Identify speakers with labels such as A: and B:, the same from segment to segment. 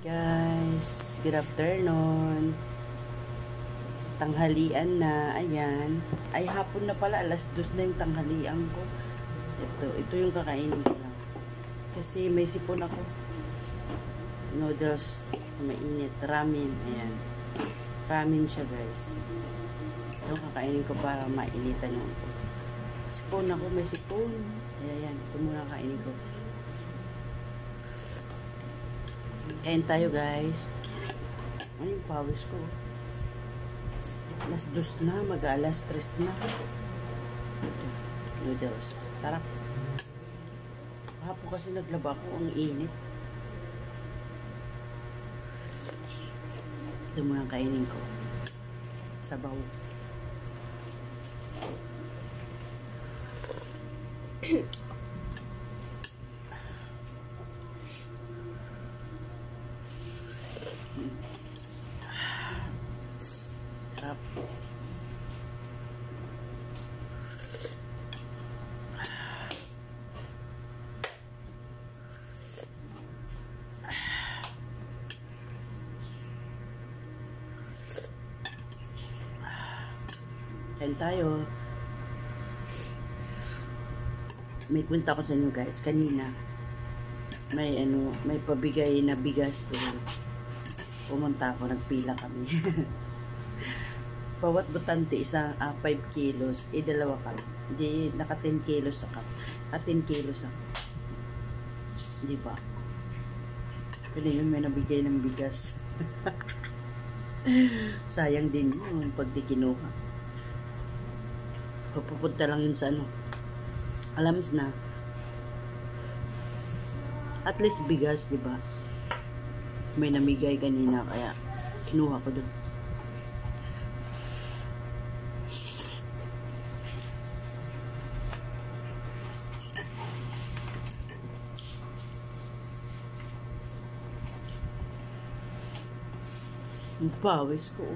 A: Guys, good afternoon. Tanghalian na, ayan. Ay, hapon na pala, alas 2 na yung tanghalian ko. Ito yung kakainin ko lang. Kasi may sipon ako. Noodles, mainit, ramen, ayan. Ramen siya, guys. Ito kakainin ko para mainitan yung sipon ako, may sipon. Ayan, ito muna kakainin ko. Kain tayo, guys. Ano yung pawis ko? Alas 2 na, mag-alas 3 na. Noodles. Sarap. Kahapon kasi naglaba ako, ang init. Ito muna kainin ko. Sabaw. Sarap. Kain tayo. May kwenta ko sa inyo, guys. Kanina may pabigay na bigas doon. Pumunta ako, nagpila kami. Bawat butante isang 5 kilos, dalawa kami. Di naka 10 kilos ako. Naka 10 kilos ako. Di ba? Pero yun, may nabigay ng bigas. Sayang din yun pag di kinuha. Pupunta lang yun sa alams na. At least bigas, di ba? May namigay kanina kaya kinuha ko doon. Ang pawis ko.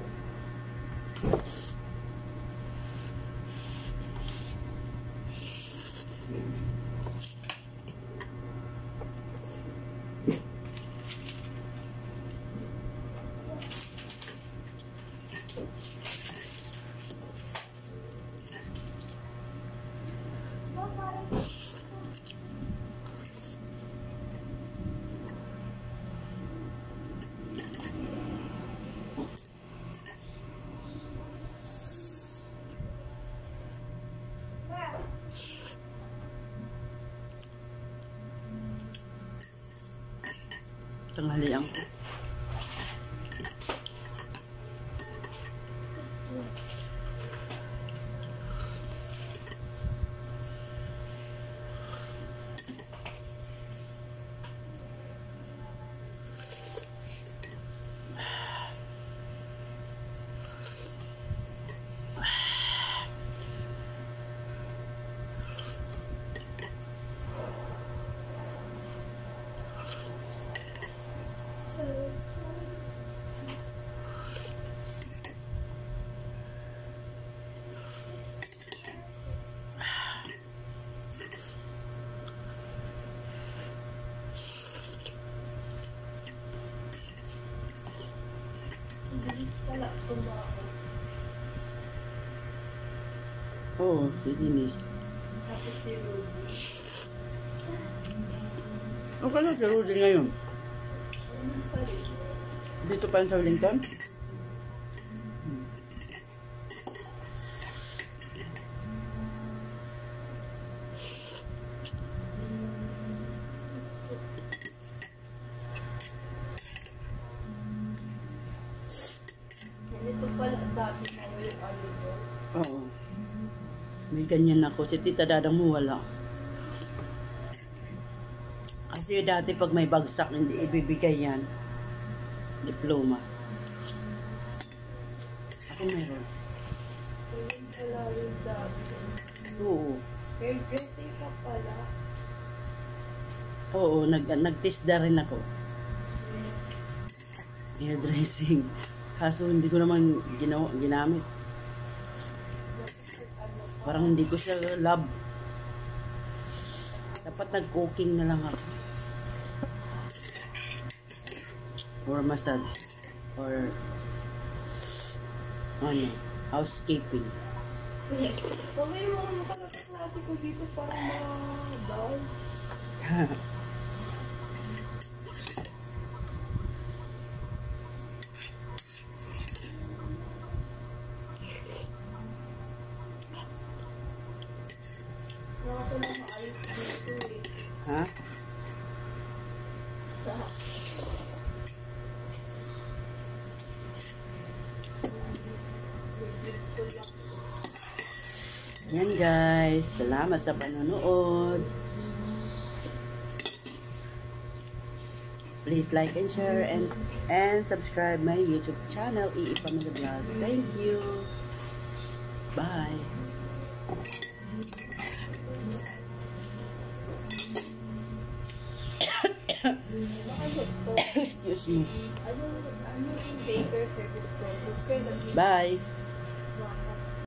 A: Tanghalian ko. Oo, si Denise.
B: Tapos si Rudy.
A: Okay lang si Rudy ngayon. Dito pa sa Wellington?
B: Ito pala dati na yung ano mo.
A: Oo. May ganyan ako. Si Tita Dadang mo wala. Kasi dati pag may bagsak, hindi ibibigay yan. Diploma. Ako meron.
B: Ayun pala yung dati.
A: Oo.
B: Hairdressing ka pala.
A: Oo, nag-test na rin ako. Hairdressing. Kaso hindi ko naman ginamit. Parang hindi ko siya love. Dapat nag-cooking na lang ako. or massage or ano, housekeeping.
B: Mamaya yung mga makalaklase ko dito parang mga down. Wala ko lang maayos dito eh.
A: Ha?
B: Sa
A: Yan guys, salamat sa panonood. Please like and share and subscribe my YouTube channel, Iipamilya Vlog. Thank you. Bye.
B: ano to?
A: Excuse me.
B: Ano yung baker service ko?
A: Bye.